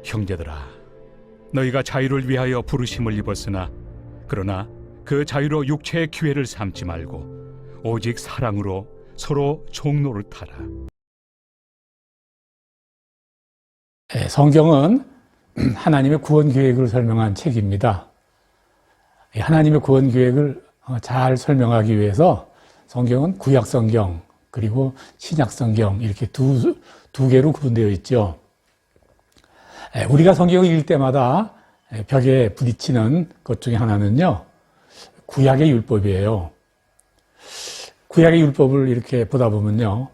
형제들아, 너희가 자유를 위하여 부르심을 입었으나 그러나 그 자유로 육체의 기회를 삼지 말고 오직 사랑으로 서로 종노릇하라. 성경은 하나님의 구원 계획을 설명한 책입니다. 하나님의 구원 계획을 잘 설명하기 위해서 성경은 구약 성경 그리고 신약 성경 이렇게 두 개로 구분되어 있죠. 우리가 성경을 읽을 때마다 벽에 부딪히는 것 중에 하나는요, 구약의 율법이에요. 구약의 율법을 이렇게 보다 보면요,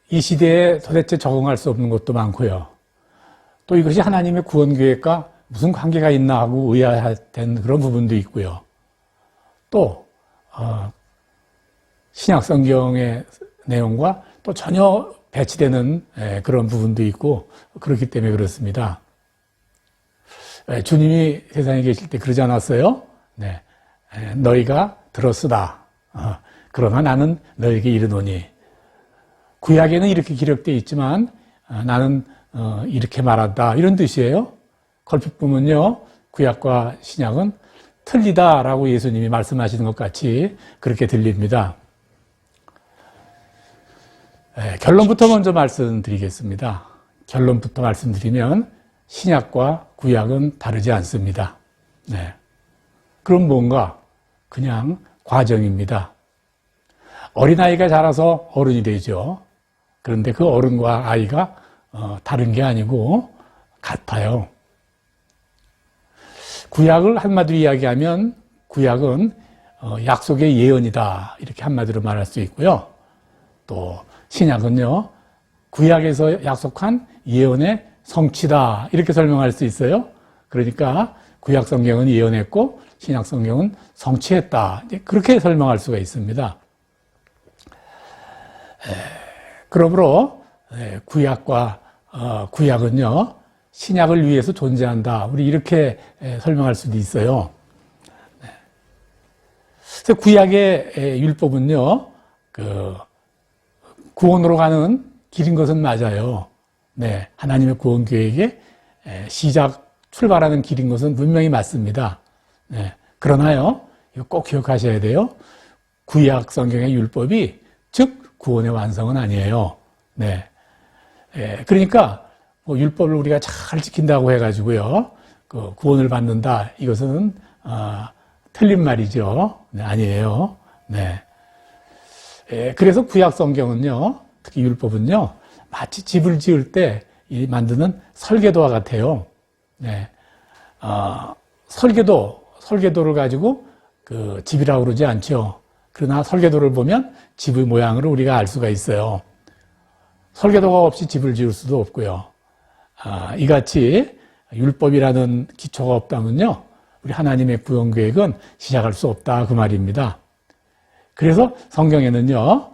이 시대에 도대체 적응할 수 없는 것도 많고요. 또 이것이 하나님의 구원 계획과 무슨 관계가 있나 하고 의아했던 그런 부분도 있고요. 또 신약 성경의 내용과 또 전혀 배치되는 그런 부분도 있고 그렇기 때문에 그렇습니다. 주님이 세상에 계실 때 그러지 않았어요? 네. 너희가 들었으다. 그러나 나는 너희에게 이르노니. 구약에는 이렇게 기록되어 있지만 나는 이렇게 말한다 이런 뜻이에요. 걸핏 보면요 구약과 신약은 틀리다라고 예수님이 말씀하시는 것 같이 그렇게 들립니다. 결론부터 먼저 말씀드리겠습니다. 결론부터 말씀드리면 신약과 구약은 다르지 않습니다. 네. 그럼 뭔가? 그냥 과정입니다. 어린아이가 자라서 어른이 되죠. 그런데 그 어른과 아이가 다른 게 아니고 같아요. 구약을 한마디로 이야기하면 구약은 약속의 예언이다 이렇게 한마디로 말할 수 있고요. 또 신약은요 구약에서 약속한 예언의 성취다 이렇게 설명할 수 있어요. 그러니까 구약 성경은 예언했고 신약 성경은 성취했다 그렇게 설명할 수가 있습니다. 그러므로 구약은요 신약을 위해서 존재한다 우리 이렇게 설명할 수도 있어요. 그래서 구약의 율법은요 구원으로 가는 길인 것은 맞아요. 네, 하나님의 구원 계획의 출발하는 길인 것은 분명히 맞습니다. 네, 그러나요, 이거 꼭 기억하셔야 돼요. 구약 성경의 율법이 즉 구원의 완성은 아니에요. 네, 그러니까 뭐 율법을 우리가 잘 지킨다고 해가지고요, 그 구원을 받는다 이것은 틀린 말이죠. 네, 아니에요. 네. 그래서 구약 성경은요, 특히 율법은요, 마치 집을 지을 때 만드는 설계도와 같아요. 네. 설계도를 가지고 그 집이라고 그러지 않죠. 그러나 설계도를 보면 집의 모양을 우리가 알 수가 있어요. 설계도가 없이 집을 지을 수도 없고요. 이같이 율법이라는 기초가 없다면요, 우리 하나님의 구원 계획은 시작할 수 없다 그 말입니다. 그래서 성경에는요,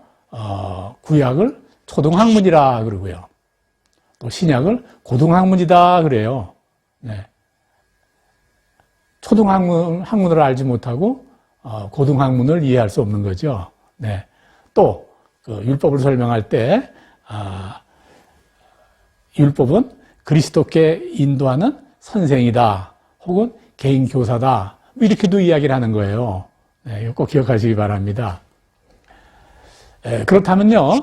구약을 초등학문이라 그러고요. 또 신약을 고등학문이다 그래요. 네. 초등학문을 알지 못하고 고등학문을 이해할 수 없는 거죠. 네. 또 그 율법을 설명할 때 율법은 그리스도께 인도하는 선생이다 혹은 개인 교사다 이렇게도 이야기를 하는 거예요. 네, 이거 꼭 기억하시기 바랍니다. 그렇다면요,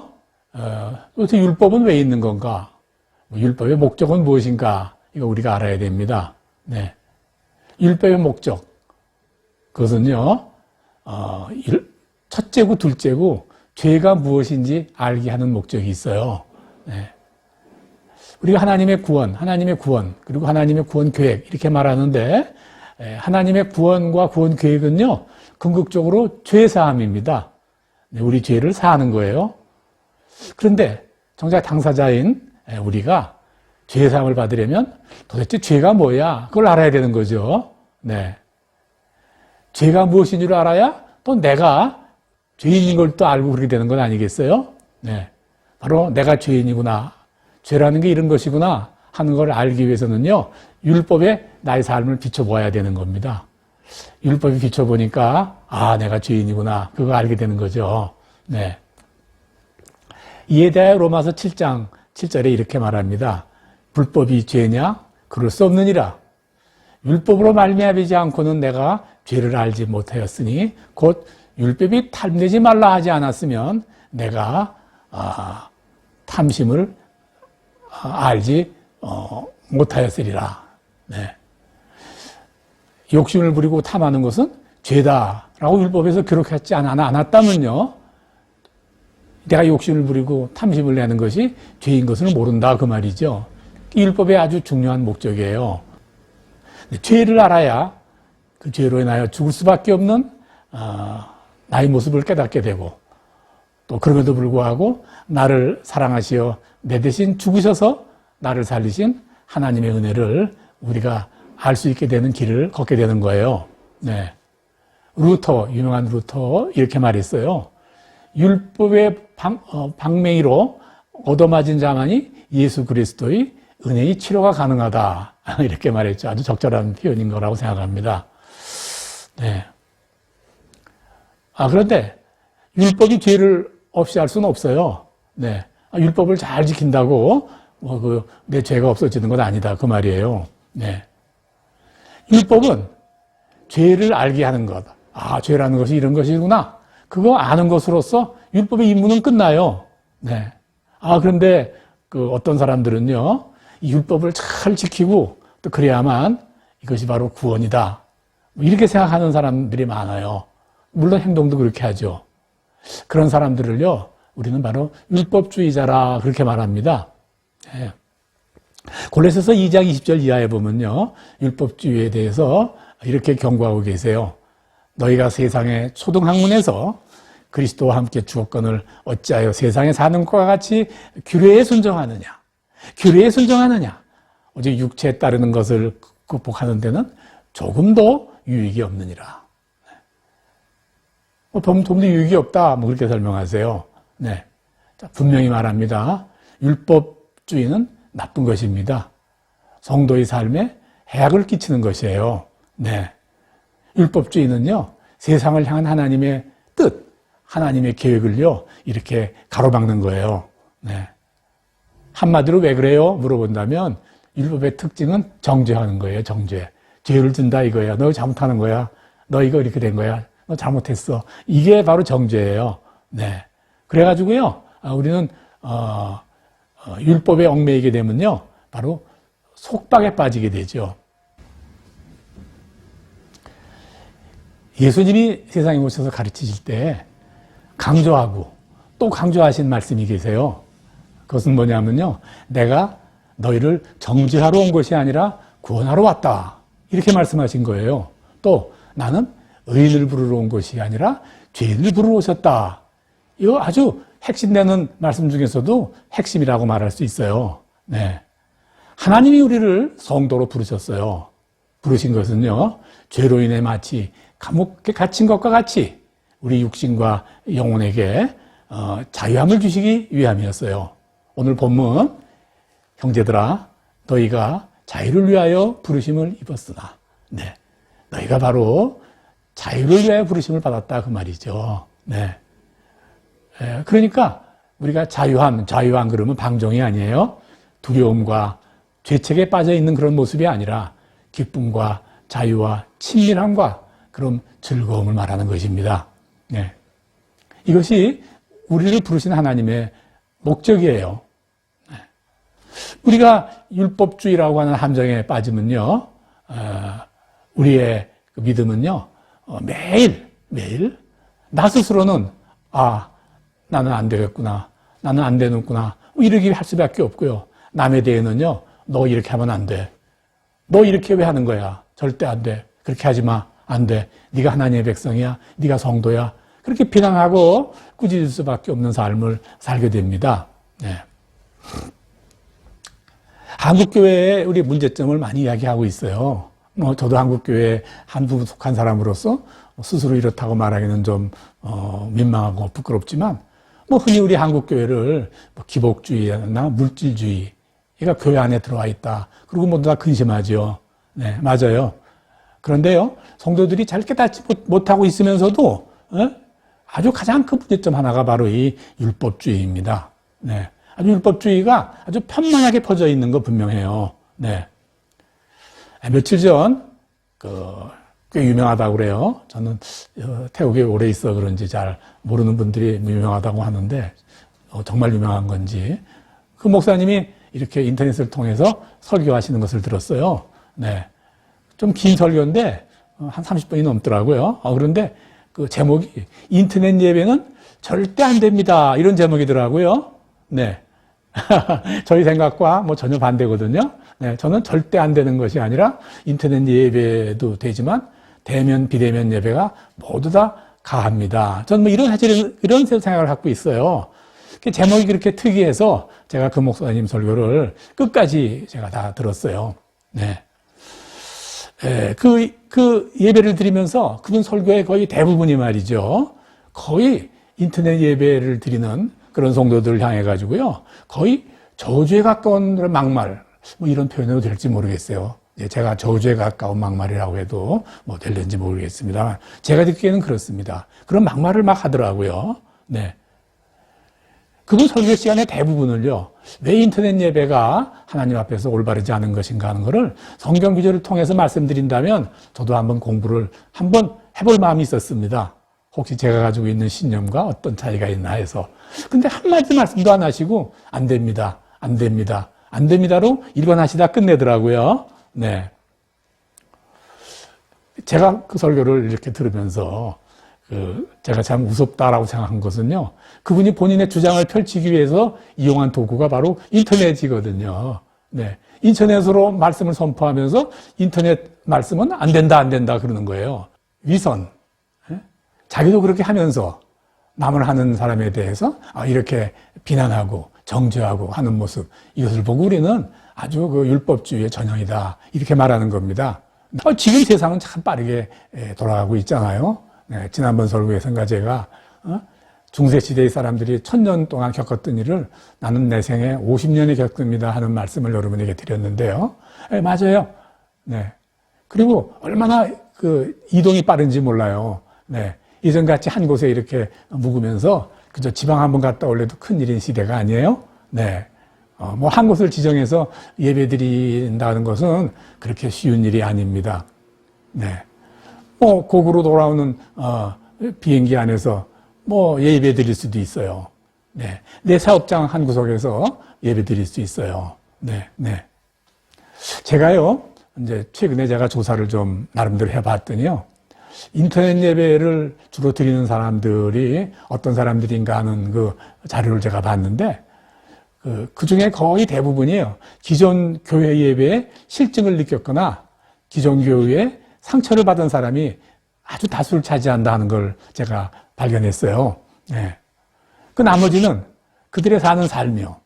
도대체 율법은 왜 있는 건가? 율법의 목적은 무엇인가? 이거 우리가 알아야 됩니다. 네. 율법의 목적. 그것은요, 첫째고 둘째고 죄가 무엇인지 알게 하는 목적이 있어요. 네. 우리가 하나님의 구원, 그리고 하나님의 구원 계획, 이렇게 말하는데, 하나님의 구원과 구원 계획은요, 궁극적으로 죄사함입니다. 우리 죄를 사하는 거예요. 그런데 정작 당사자인 우리가 죄사함을 받으려면 도대체 죄가 뭐야? 그걸 알아야 되는 거죠. 네. 죄가 무엇인 줄 알아야 또 내가 죄인인 걸 또 알고 그렇게 되는 건 아니겠어요? 네. 바로 내가 죄인이구나. 죄라는 게 이런 것이구나 하는 걸 알기 위해서는요, 율법에 나의 삶을 비춰보아야 되는 겁니다. 율법에 비춰보니까, 내가 죄인이구나. 그거 알게 되는 거죠. 네. 이에 대해 로마서 7장 7절에 이렇게 말합니다. 불법이 죄냐? 그럴 수 없느니라. 율법으로 말미암지 않고는 내가 죄를 알지 못하였으니 곧 율법이 탐내지 말라 하지 않았으면 내가 탐심을 알지 못하였으리라. 네. 욕심을 부리고 탐하는 것은 죄다라고 율법에서 기록하지 않았다면요, 내가 욕심을 부리고 탐심을 내는 것이 죄인 것을 모른다 그 말이죠. 율법의 아주 중요한 목적이에요. 죄를 알아야 그 죄로 인하여 죽을 수밖에 없는 나의 모습을 깨닫게 되고, 또 그럼에도 불구하고 나를 사랑하시어 내 대신 죽으셔서 나를 살리신 하나님의 은혜를 우리가 알 수 있게 되는 길을 걷게 되는 거예요. 네. 유명한 루터 이렇게 말했어요. 율법의 방맹이로 얻어맞은 자만이 예수 그리스도의 은혜의 치료가 가능하다. 이렇게 말했죠. 아주 적절한 표현인 거라고 생각합니다. 네. 그런데 율법이 죄를 없이 할 수는 없어요. 네. 율법을 잘 지킨다고 내 죄가 없어지는 건 아니다 그 말이에요. 네. 율법은 죄를 알게 하는 것. 죄라는 것이 이런 것이구나. 그거 아는 것으로서 율법의 임무는 끝나요. 네. 그런데 어떤 사람들은요, 이 율법을 잘 지키고 또 그래야만 이것이 바로 구원이다. 이렇게 생각하는 사람들이 많아요. 물론 행동도 그렇게 하죠. 그런 사람들을요, 우리는 바로 율법주의자라 그렇게 말합니다. 네. 골로새서 2장 20절 이하에 보면요, 율법주의에 대해서 이렇게 경고하고 계세요. 너희가 세상의 초등학문에서 그리스도와 함께 죽었거늘 어찌하여 세상에 사는 것과 같이 규례에 순종하느냐. 규례에 순종하느냐. 오직 육체에 따르는 것을 극복하는 데는 조금도 유익이 없느니라. 좀도 유익이 없다. 그렇게 설명하세요. 네. 자, 분명히 말합니다. 율법주의는 나쁜 것입니다. 성도의 삶에 해악을 끼치는 것이에요. 네. 율법주의는요, 세상을 향한 하나님의 뜻, 하나님의 계획을요, 이렇게 가로막는 거예요. 네. 한마디로 왜 그래요? 물어본다면, 율법의 특징은 정죄하는 거예요, 정죄. 죄를 진다 이거야. 너 잘못하는 거야. 너 이거 이렇게 된 거야. 너 잘못했어. 이게 바로 정죄예요. 네. 그래가지고요, 우리는, 율법에 얽매이게 되면요, 바로 속박에 빠지게 되죠. 예수님이 세상에 오셔서 가르치실 때 강조하고 또 강조하신 말씀이 계세요. 그것은 뭐냐면요, 내가 너희를 정죄하러 온 것이 아니라 구원하러 왔다. 이렇게 말씀하신 거예요. 또 나는 의인을 부르러 온 것이 아니라 죄인을 부르러 오셨다. 이거 아주 핵심되는 말씀 중에서도 핵심이라고 말할 수 있어요. 네. 하나님이 우리를 성도로 부르셨어요. 부르신 것은요, 죄로 인해 마치 감옥에 갇힌 것과 같이 우리 육신과 영혼에게 자유함을 주시기 위함이었어요. 오늘 본문, 형제들아 너희가 자유를 위하여 부르심을 입었으나, 네, 너희가 바로 자유를 위하여 부르심을 받았다 그 말이죠. 네. 그러니까 우리가 자유함 그러면 방종이 아니에요. 두려움과 죄책에 빠져 있는 그런 모습이 아니라 기쁨과 자유와 친밀함과 그런 즐거움을 말하는 것입니다. 네. 이것이 우리를 부르신 하나님의 목적이에요. 네. 우리가 율법주의라고 하는 함정에 빠지면요, 우리의 믿음은요, 매일 나 스스로는 나는 안 되겠구나, 나는 안 되는구나 이렇게 할 수밖에 없고요. 남에 대해는요, 너 이렇게 하면 안 돼, 너 이렇게 왜 하는 거야, 절대 안 돼, 그렇게 하지 마, 안 돼, 네가 하나님의 백성이야, 네가 성도야, 그렇게 비난하고 꾸짖을 수밖에 없는 삶을 살게 됩니다. 네. 한국교회에 우리 문제점을 많이 이야기하고 있어요. 저도 한국교회 한 부분 속한 사람으로서 스스로 이렇다고 말하기는 좀 민망하고 부끄럽지만, 흔히 우리 한국교회를 기복주의나 물질주의가 교회 안에 들어와 있다, 그리고 모두 다 근심하죠. 네, 맞아요. 그런데요, 성도들이 잘 깨닫지 못하고 있으면서도 아주 가장 큰 문제점 하나가 바로 이 율법주의입니다. 네, 아주 율법주의가 아주 편만하게 퍼져 있는 거 분명해요. 네. 며칠 전 꽤 유명하다고 그래요. 저는 태국에 오래 있어 그런지 잘 모르는 분들이 유명하다고 하는데 정말 유명한 건지, 그 목사님이 이렇게 인터넷을 통해서 설교하시는 것을 들었어요. 네. 좀 긴 설교인데 한 30분이 넘더라고요. 그런데 그 제목이 인터넷 예배는 절대 안 됩니다, 이런 제목이더라고요. 네. 저희 생각과 전혀 반대거든요. 네, 저는 절대 안 되는 것이 아니라 인터넷 예배도 되지만 대면, 비대면 예배가 모두 다 가합니다. 저는 이런 생각을 갖고 있어요. 제목이 그렇게 특이해서 제가 그 목사님 설교를 끝까지 제가 다 들었어요. 네. 그 예배를 드리면서 그분 설교의 거의 대부분이 말이죠, 거의 인터넷 예배를 드리는 그런 성도들을 향해 가지고요, 거의 저주에 가까운 그런 막말, 이런 표현으로 될지 모르겠어요. 제가 저주에 가까운 막말이라고 해도 될는지 모르겠습니다. 제가 듣기에는 그렇습니다. 그런 막말을 막 하더라고요. 네. 그분 설교 시간의 대부분을요, 왜 인터넷 예배가 하나님 앞에서 올바르지 않은 것인가 하는 것을 성경 구절을 통해서 말씀드린다면 저도 한번 공부를 한번 해볼 마음이 있었습니다. 혹시 제가 가지고 있는 신념과 어떤 차이가 있나 해서. 근데 한마디 말씀도 안 하시고, 안 됩니다. 안 됩니다. 안 됩니다로 일관하시다 끝내더라고요. 네. 제가 그 설교를 이렇게 들으면서, 제가 참 무섭다라고 생각한 것은요, 그분이 본인의 주장을 펼치기 위해서 이용한 도구가 바로 인터넷이거든요. 네. 인터넷으로 말씀을 선포하면서 인터넷 말씀은 안 된다, 안 된다 그러는 거예요. 위선. 자기도 그렇게 하면서 남을 하는 사람에 대해서 이렇게 비난하고 정죄하고 하는 모습, 이것을 보고 우리는 아주 그 율법주의의 전형이다, 이렇게 말하는 겁니다. 지금 세상은 참 빠르게 돌아가고 있잖아요. 네, 지난번 설교에서인가 제가 중세시대의 사람들이 1000년 동안 겪었던 일을 나는 내 생에 50년에 겪습니다 하는 말씀을 여러분에게 드렸는데요. 네, 맞아요. 네. 그리고 얼마나 그 이동이 빠른지 몰라요. 네. 예전같이 한 곳에 이렇게 묵으면서 그저 지방 한번 갔다 올래도 큰일인 시대가 아니에요. 네. 뭐 한 곳을 지정해서 예배드린다는 것은 그렇게 쉬운 일이 아닙니다. 네. 뭐 고국으로 돌아오는 비행기 안에서 뭐 예배 드릴 수도 있어요. 네. 내 사업장 한 구석에서 예배 드릴 수 있어요. 네. 네. 제가요, 이제 최근에 제가 조사를 좀 나름대로 해봤더니요, 인터넷 예배를 주로 드리는 사람들이 어떤 사람들인가 하는 그 자료를 제가 봤는데, 그 중에 거의 대부분이요, 기존 교회 예배에 실증을 느꼈거나 기존 교회에 상처를 받은 사람이 아주 다수를 차지한다 하는 걸 제가 발견했어요. 네. 그 나머지는 그들의 사는 삶이요,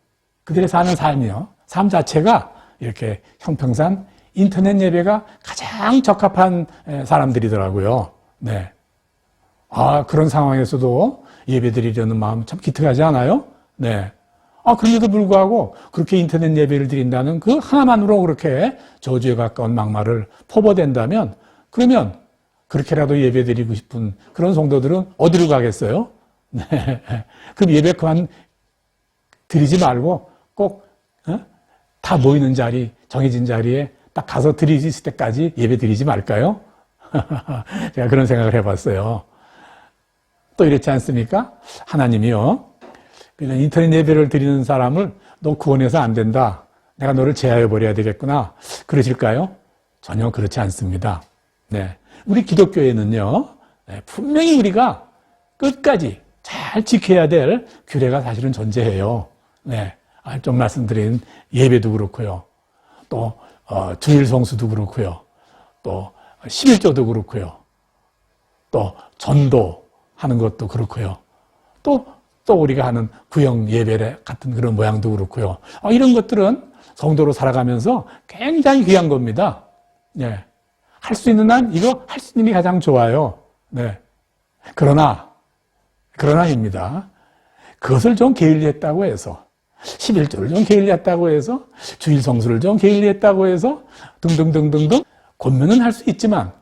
삶 자체가 이렇게 형평산 인터넷 예배가 가장 적합한 사람들이더라고요. 네. 그런 상황에서도 예배 드리려는 마음 참 기특하지 않아요? 네. 그런데도 불구하고 그렇게 인터넷 예배를 드린다는 그 하나만으로 그렇게 저주에 가까운 막말을 퍼부어댄다면, 그러면 그렇게라도 예배 드리고 싶은 그런 성도들은 어디로 가겠어요? 네. 그럼 예배 그만 드리지 말고 꼭 다 모이는 자리, 정해진 자리에 딱 가서 드리실 때까지 예배 드리지 말까요? 제가 그런 생각을 해봤어요. 또 이렇지 않습니까? 하나님이요, 그냥 인터넷 예배를 드리는 사람을 너 구원해서 안 된다, 내가 너를 제하여버려야 되겠구나, 그러실까요? 전혀 그렇지 않습니다. 네. 우리 기독교에는요, 분명히 우리가 끝까지 잘 지켜야 될 규례가 사실은 존재해요. 네. 좀 말씀드린 예배도 그렇고요. 또 주일 성수도 그렇고요. 또 11조도 그렇고요. 또 전도하는 것도 그렇고요. 또 우리가 하는 구역 예배 같은 그런 모양도 그렇고요. 이런 것들은 성도로 살아가면서 굉장히 귀한 겁니다. 네. 할 수 있는 한 이거 할 수 있는 게 가장 좋아요. 네. 그러나입니다. 그것을 좀 게을리했다고 해서, 11조를 좀 게을리했다고 해서, 주일 성수를 좀 게을리했다고 해서 등등등등등 권면은 할 수 있지만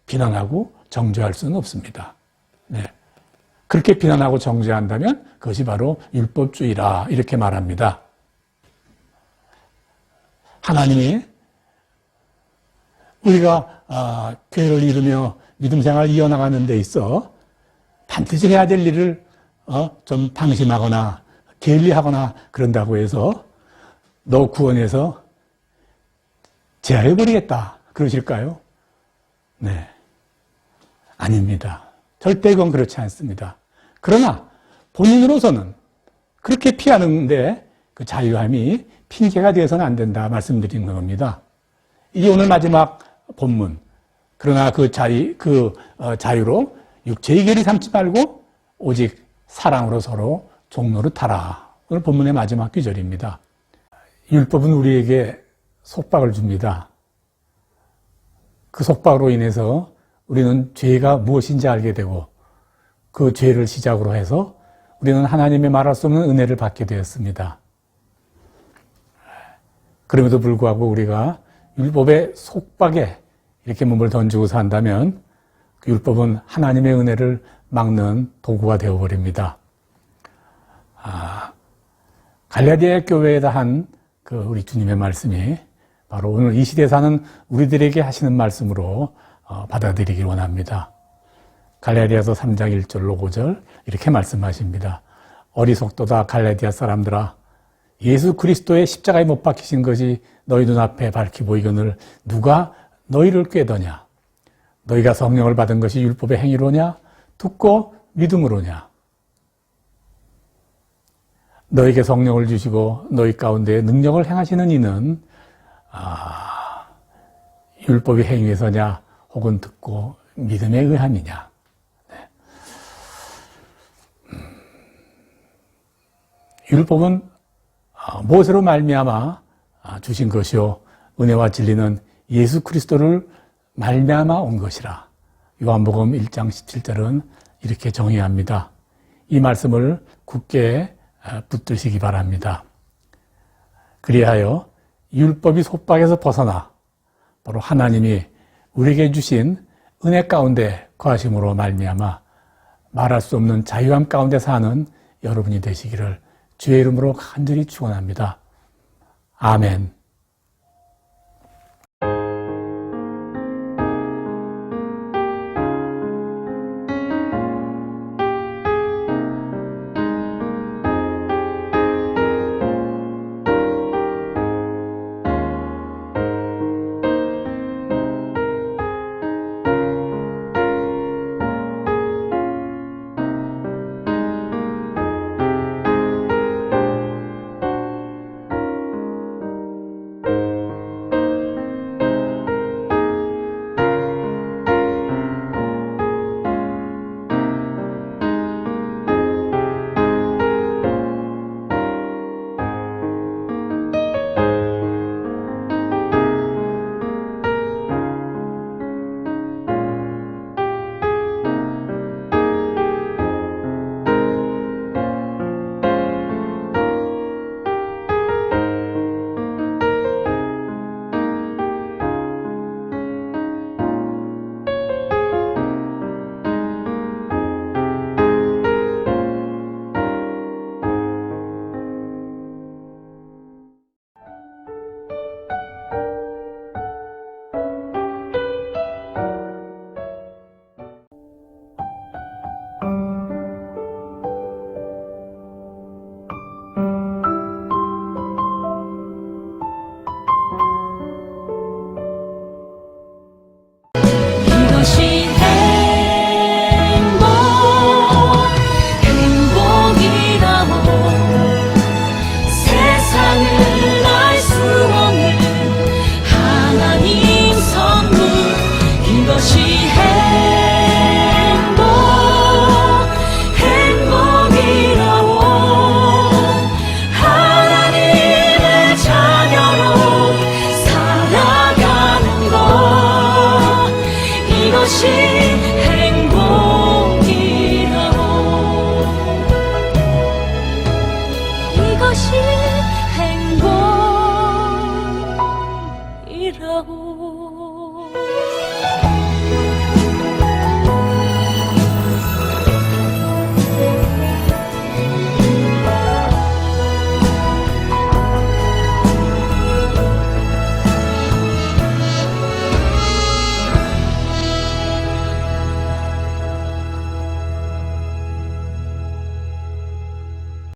비난하고 정죄할 수는 없습니다. 네. 그렇게 비난하고 정죄한다면 그것이 바로 율법주의라, 이렇게 말합니다. 하나님이 우리가 교회를 이루며 믿음 생활을 이어나가는 데 있어 반드시 해야 될 일을 좀 방심하거나 게을리하거나 그런다고 해서 너 구원해서 제하여버리겠다, 그러실까요? 네. 아닙니다. 절대 그건 그렇지 않습니다. 그러나 본인으로서는 그렇게 피하는데 그 자유함이 핑계가 되어서는 안 된다 말씀드리는 겁니다. 이게 오늘 마지막 본문. 그러나 그 자유로 육체의 계를 삼지 말고 오직 사랑으로 서로 종노릇하라. 오늘 본문의 마지막 구절입니다. 율법은 우리에게 속박을 줍니다. 그 속박으로 인해서 우리는 죄가 무엇인지 알게 되고 그 죄를 시작으로 해서 우리는 하나님의 말할 수 없는 은혜를 받게 되었습니다. 그럼에도 불구하고 우리가 율법의 속박에 이렇게 몸을 던지고 산다면 그 율법은 하나님의 은혜를 막는 도구가 되어버립니다. 갈라디아 교회에다 한 우리 주님의 말씀이 바로 오늘 이 시대에 사는 우리들에게 하시는 말씀으로 받아들이길 원합니다. 갈라디아서 3장 1절로 5절 이렇게 말씀하십니다. 어리석도다 갈라디아 사람들아, 예수 그리스도의 십자가에 못 박히신 것이 너희 눈앞에 밝히 보이거늘 누가 너희를 꾀더냐? 너희가 성령을 받은 것이 율법의 행위로냐? 듣고 믿음으로냐? 너희에게 성령을 주시고 너희 가운데 능력을 행하시는 이는 율법의 행위에서냐 혹은 듣고 믿음에 의함이냐. 네. 율법은 모세로 말미암아 주신 것이요 은혜와 진리는 예수 그리스도를 말미암아 온 것이라. 요한복음 1장 17절은 이렇게 정의합니다. 이 말씀을 굳게 붙드시기 바랍니다. 그리하여 율법이 속박에서 벗어나 바로 하나님이 우리에게 주신 은혜 가운데 거하심으로 말미암아 말할 수 없는 자유함 가운데 사는 여러분이 되시기를 주의 이름으로 간절히 축원합니다. 아멘.